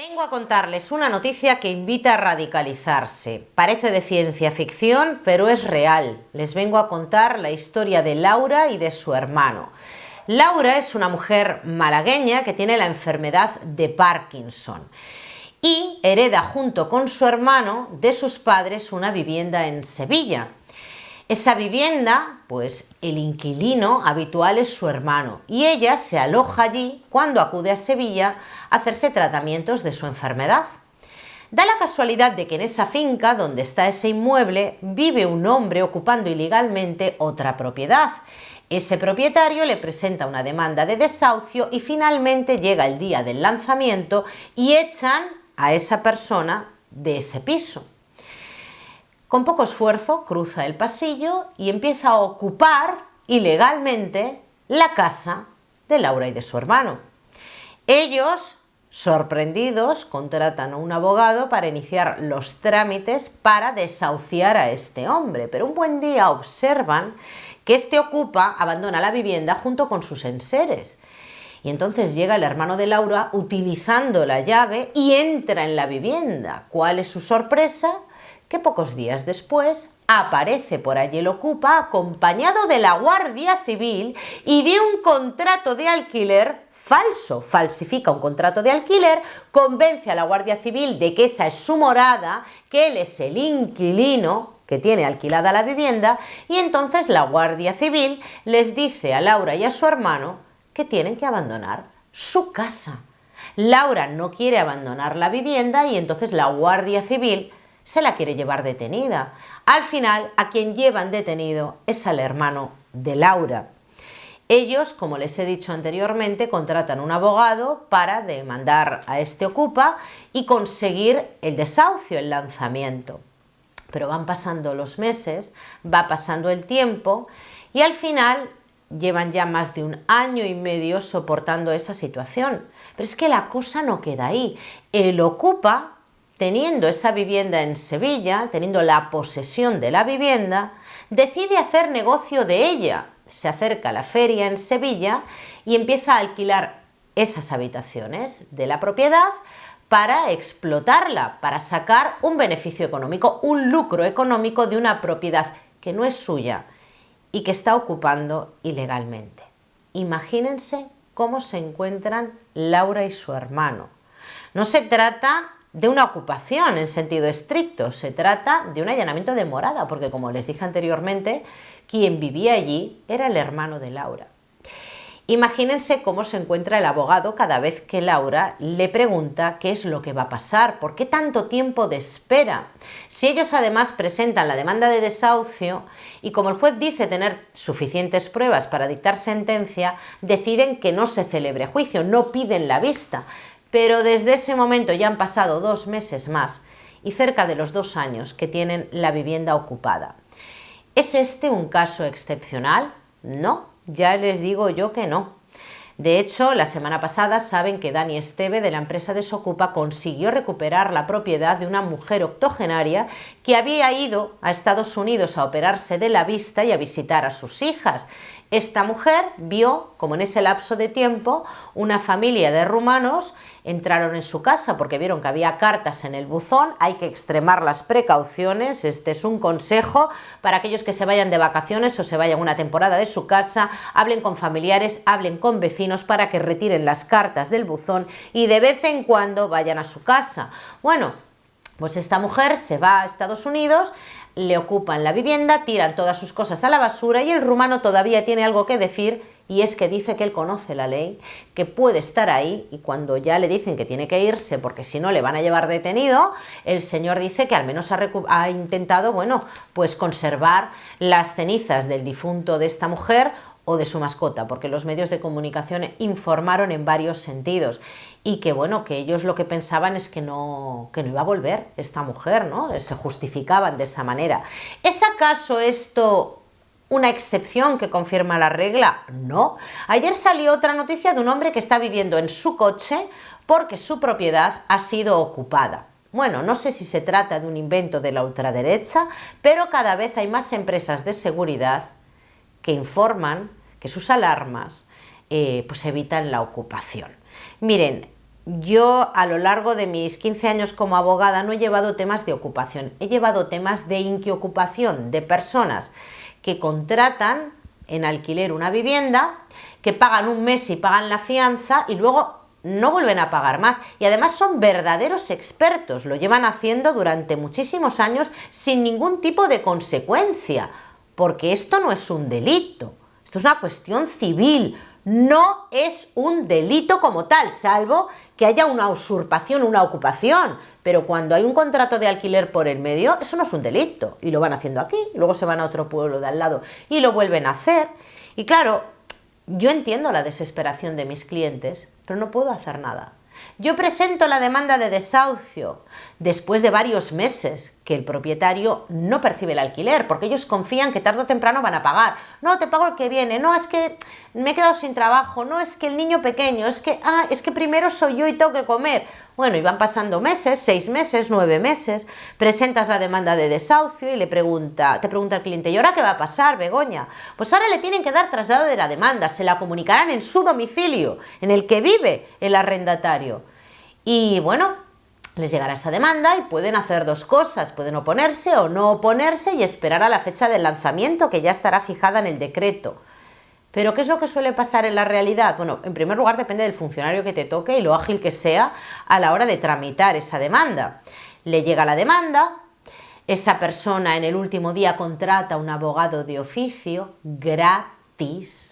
Vengo a contarles una noticia que invita a radicalizarse. Parece de ciencia ficción, pero es real. Les vengo a contar la historia de Laura y de su hermano. Laura es una mujer malagueña que tiene la enfermedad de Parkinson y hereda junto con su hermano de sus padres una vivienda en Sevilla. Esa vivienda, pues el inquilino habitual es su hermano y ella se aloja allí cuando acude a Sevilla a hacerse tratamientos de su enfermedad. Da la casualidad de que en esa finca donde está ese inmueble vive un hombre ocupando ilegalmente otra propiedad. Ese propietario le presenta una demanda de desahucio y finalmente llega el día del lanzamiento y echan a esa persona de ese piso. Con poco esfuerzo cruza el pasillo y empieza a ocupar ilegalmente la casa de Laura y de su hermano. Ellos, sorprendidos, contratan a un abogado para iniciar los trámites para desahuciar a este hombre, pero un buen día observan que este abandona la vivienda junto con sus enseres. Y entonces llega el hermano de Laura utilizando la llave y entra en la vivienda. ¿Cuál es su sorpresa? Que pocos días después aparece por allí el ocupa acompañado de la Guardia Civil y de un contrato de alquiler falso. Falsifica un contrato de alquiler, convence a la Guardia Civil de que esa es su morada, que él es el inquilino que tiene alquilada la vivienda y entonces la Guardia Civil les dice a Laura y a su hermano que tienen que abandonar su casa. Laura no quiere abandonar la vivienda y entonces la Guardia Civil se la quiere llevar detenida. Al final, a quien llevan detenido es al hermano de Laura. Ellos, como les he dicho anteriormente, contratan un abogado para demandar a este ocupa y conseguir el desahucio, el lanzamiento. Pero van pasando los meses, va pasando el tiempo y al final llevan ya más de 1 año y medio soportando esa situación. Pero es que la cosa no queda ahí. El ocupa, teniendo esa vivienda en Sevilla, teniendo la posesión de la vivienda, decide hacer negocio de ella. Se acerca a la feria en Sevilla y empieza a alquilar esas habitaciones de la propiedad para explotarla, para sacar un beneficio económico, un lucro económico de una propiedad que no es suya y que está ocupando ilegalmente. Imagínense cómo se encuentran Laura y su hermano. No se trata de una ocupación en sentido estricto, se trata de un allanamiento de morada, porque como les dije anteriormente, quien vivía allí era el hermano de Laura. Imagínense cómo se encuentra el abogado cada vez que Laura le pregunta qué es lo que va a pasar, por qué tanto tiempo de espera. Si ellos además presentan la demanda de desahucio y como el juez dice tener suficientes pruebas para dictar sentencia, deciden que no se celebre juicio, no piden la vista. Pero desde ese momento ya han pasado 2 meses más y cerca de los 2 años que tienen la vivienda ocupada. ¿Es este un caso excepcional? No, ya les digo yo que no. De hecho, la semana pasada saben que Dani Esteve de la empresa Desocupa consiguió recuperar la propiedad de una mujer octogenaria que había ido a Estados Unidos a operarse de la vista y a visitar a sus hijas. Esta mujer vio como en ese lapso de tiempo una familia de rumanos entraron en su casa porque vieron que había cartas en el buzón. Hay que extremar las precauciones, este es un consejo para aquellos que se vayan de vacaciones o se vayan una temporada de su casa, hablen con familiares, hablen con vecinos para que retiren las cartas del buzón y de vez en cuando vayan a su casa. Bueno, pues esta mujer se va a Estados Unidos, le ocupan la vivienda, tiran todas sus cosas a la basura y el rumano todavía tiene algo que decir y es que dice que él conoce la ley, que puede estar ahí y cuando ya le dicen que tiene que irse porque si no le van a llevar detenido, el señor dice que al menos ha intentado, bueno, pues conservar las cenizas del difunto de esta mujer o de su mascota, porque los medios de comunicación informaron en varios sentidos y que bueno, que ellos lo que pensaban es que no iba a volver esta mujer, ¿no? Se justificaban de esa manera. ¿Es acaso esto una excepción que confirma la regla? No. Ayer salió otra noticia de un hombre que está viviendo en su coche porque su propiedad ha sido ocupada. Bueno, no sé si se trata de un invento de la ultraderecha, pero cada vez hay más empresas de seguridad que informan que sus alarmas pues evitan la ocupación. Miren, yo a lo largo de mis 15 años como abogada no he llevado temas de ocupación, he llevado temas de inquiocupación de personas que contratan en alquiler una vivienda, que pagan un mes y pagan la fianza y luego no vuelven a pagar más. Y además son verdaderos expertos, lo llevan haciendo durante muchísimos años sin ningún tipo de consecuencia, porque esto no es un delito, esto es una cuestión civil, no es un delito como tal, salvo que haya una usurpación, una ocupación, pero cuando hay un contrato de alquiler por el medio, eso no es un delito, y lo van haciendo aquí, y luego se van a otro pueblo de al lado y lo vuelven a hacer. Y claro, yo entiendo la desesperación de mis clientes, pero no puedo hacer nada. Yo presento la demanda de desahucio después de varios meses que el propietario no percibe el alquiler, porque ellos confían que tarde o temprano van a pagar. No, te pago el que viene, no, es que me he quedado sin trabajo, no, es que el niño pequeño, es que primero soy yo y tengo que comer. Bueno, y van pasando meses, 6 meses, 9 meses, presentas la demanda de desahucio y te pregunta el cliente, ¿y ahora qué va a pasar, Begoña? Pues ahora le tienen que dar traslado de la demanda, se la comunicarán en su domicilio, en el que vive el arrendatario. Y bueno, les llegará esa demanda y pueden hacer dos cosas, pueden oponerse o no oponerse y esperar a la fecha del lanzamiento que ya estará fijada en el decreto. ¿Pero qué es lo que suele pasar en la realidad? Bueno, en primer lugar depende del funcionario que te toque y lo ágil que sea a la hora de tramitar esa demanda. Le llega la demanda, esa persona en el último día contrata a un abogado de oficio gratis,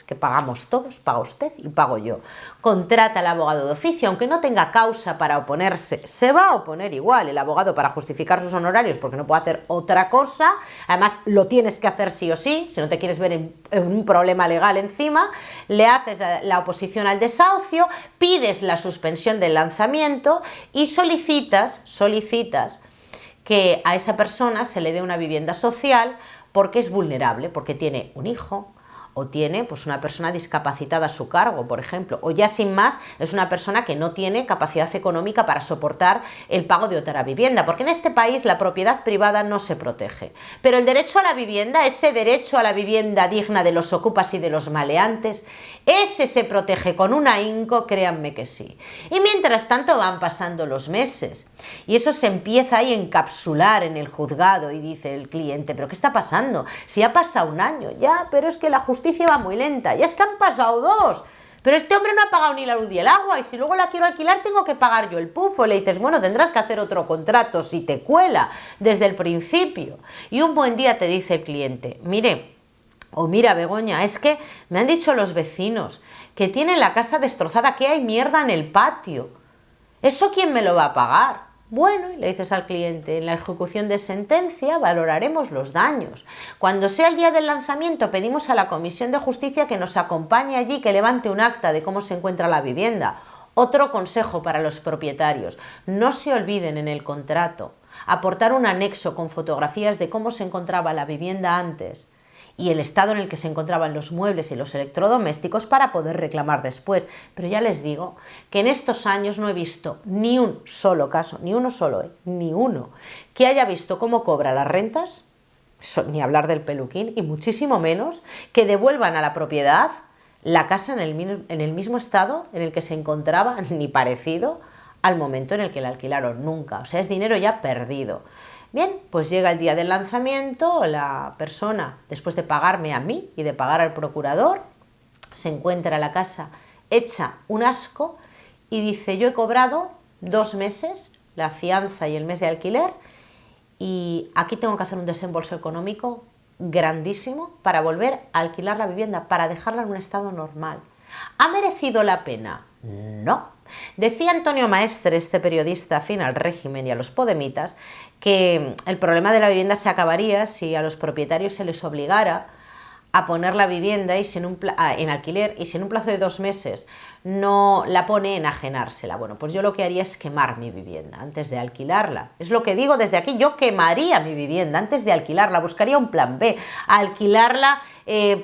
que pagamos todos, paga usted y pago yo. Contrata al abogado de oficio, aunque no tenga causa para oponerse, se va a oponer igual el abogado para justificar sus honorarios porque no puede hacer otra cosa, además lo tienes que hacer sí o sí, si no te quieres ver en un problema legal encima, le haces la oposición al desahucio, pides la suspensión del lanzamiento y solicitas que a esa persona se le dé una vivienda social porque es vulnerable, porque tiene un hijo, o tiene pues una persona discapacitada a su cargo, por ejemplo, o ya sin más es una persona que no tiene capacidad económica para soportar el pago de otra vivienda, porque en este país la propiedad privada no se protege, pero el derecho a la vivienda, ese derecho a la vivienda digna de los ocupas y de los maleantes, ese se protege con un ahínco, créanme que sí. Y mientras tanto van pasando los meses y eso se empieza ahí a encapsular en el juzgado y dice el cliente, ¿pero qué está pasando? Si ha pasado un año, ya, pero es que la justicia va muy lenta, ya es que han pasado 2, pero este hombre no ha pagado ni la luz y el agua y si luego la quiero alquilar tengo que pagar yo el pufo. Le dices, bueno, tendrás que hacer otro contrato si te cuela desde el principio. Y un buen día te dice el cliente, mira Begoña, es que me han dicho los vecinos que tienen la casa destrozada, que hay mierda en el patio. ¿Eso quién me lo va a pagar? Bueno, y le dices al cliente, en la ejecución de sentencia valoraremos los daños. Cuando sea el día del lanzamiento pedimos a la Comisión de Justicia que nos acompañe allí, que levante un acta de cómo se encuentra la vivienda. Otro consejo para los propietarios, no se olviden en el contrato aportar un anexo con fotografías de cómo se encontraba la vivienda antes y el estado en el que se encontraban los muebles y los electrodomésticos para poder reclamar después. Pero ya les digo que en estos años no he visto ni un solo caso, ni uno solo, ni uno, que haya visto cómo cobra las rentas, ni hablar del peluquín, y muchísimo menos que devuelvan a la propiedad la casa en el mismo estado en el que se encontraba, ni parecido al momento en el que la alquilaron, nunca. O sea, es dinero ya perdido. Bien, pues llega el día del lanzamiento, la persona, después de pagarme a mí y de pagar al procurador, se encuentra la casa hecha un asco y dice, yo he cobrado 2 meses, la fianza y el mes de alquiler, y aquí tengo que hacer un desembolso económico grandísimo para volver a alquilar la vivienda, para dejarla en un estado normal. ¿Ha merecido la pena? No. Decía Antonio Maestre, este periodista afín al régimen y a los podemitas, que el problema de la vivienda se acabaría si a los propietarios se les obligara a poner la vivienda en alquiler y si en un plazo de 2 meses no la pone, enajenársela. Bueno, pues yo lo que haría es quemar mi vivienda antes de alquilarla. Es lo que digo desde aquí, yo quemaría mi vivienda antes de alquilarla, buscaría un plan B, alquilarla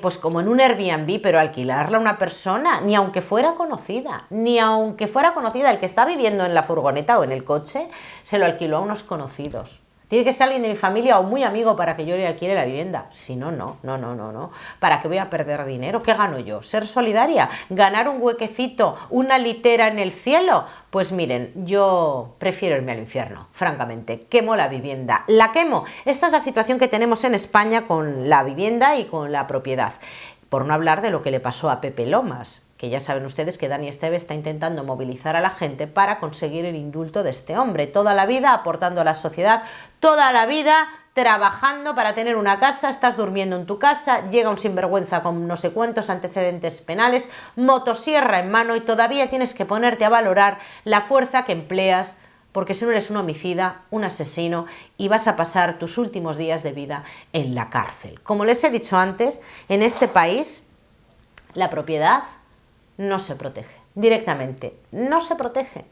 pues como en un Airbnb, pero alquilarla a una persona, ni aunque fuera conocida, el que está viviendo en la furgoneta o en el coche, se lo alquiló a unos conocidos. Tiene que ser alguien de mi familia o muy amigo para que yo le alquile la vivienda. Si no, no. ¿Para qué voy a perder dinero? ¿Qué gano yo? ¿Ser solidaria? ¿Ganar un huequecito? ¿Una litera en el cielo? Pues miren, yo prefiero irme al infierno, francamente. Quemo la vivienda. ¡La quemo! Esta es la situación que tenemos en España con la vivienda y con la propiedad. Por no hablar de lo que le pasó a Pepe Lomas, que ya saben ustedes que Dani Esteve está intentando movilizar a la gente para conseguir el indulto de este hombre. Toda la vida aportando a la sociedad, toda la vida trabajando para tener una casa, estás durmiendo en tu casa, llega un sinvergüenza con no sé cuántos antecedentes penales, motosierra en mano y todavía tienes que ponerte a valorar la fuerza que empleas, porque si no eres un homicida, un asesino y vas a pasar tus últimos días de vida en la cárcel. Como les he dicho antes, en este país la propiedad no se protege directamente, no se protege.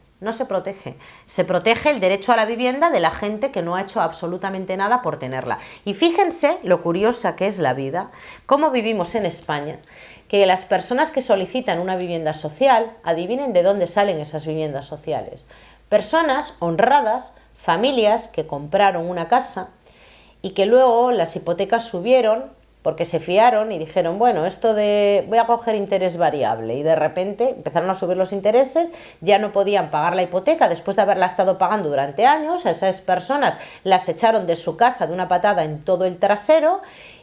Se protege el derecho a la vivienda de la gente que no ha hecho absolutamente nada por tenerla. Y fíjense lo curiosa que es la vida, cómo vivimos en España, que las personas que solicitan una vivienda social, adivinen de dónde salen esas viviendas sociales. Personas honradas, familias que compraron una casa y que luego las hipotecas subieron porque se fiaron y dijeron, bueno, esto de voy a coger interés variable, y de repente empezaron a subir los intereses, ya no podían pagar la hipoteca después de haberla estado pagando durante años, a esas personas las echaron de su casa de una patada en todo el trasero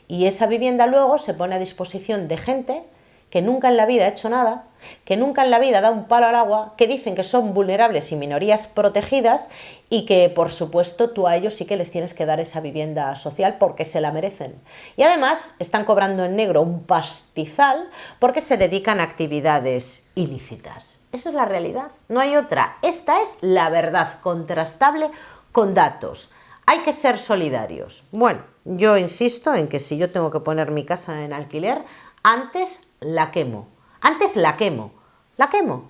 y esa vivienda luego se pone a disposición de gente que nunca en la vida ha hecho nada, que nunca en la vida da un palo al agua, que dicen que son vulnerables y minorías protegidas y que, por supuesto, tú a ellos sí que les tienes que dar esa vivienda social porque se la merecen. Y además están cobrando en negro un pastizal porque se dedican a actividades ilícitas. Esa es la realidad, no hay otra. Esta es la verdad contrastable con datos. Hay que ser solidarios. Bueno, yo insisto en que si yo tengo que poner mi casa en alquiler, antes la quemo,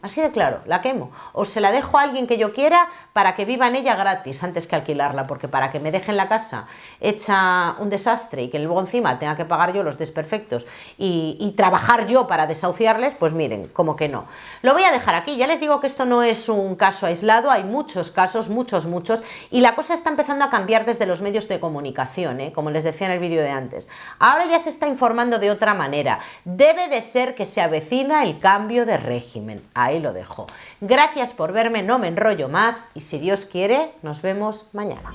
así de claro, la quemo. O se la dejo a alguien que yo quiera para que viva en ella gratis antes que alquilarla, porque para que me dejen la casa hecha un desastre y que luego encima tenga que pagar yo los desperfectos y trabajar yo para desahuciarles, pues miren, como que no. Lo voy a dejar aquí, ya les digo que esto no es un caso aislado, hay muchos casos, muchos, y la cosa está empezando a cambiar desde los medios de comunicación, como les decía en el vídeo de antes. Ahora ya se está informando de otra manera, debe de ser que se avecina el cambio de régimen. Ahí lo dejo. Gracias por verme, no me enrollo más y si Dios quiere, nos vemos mañana.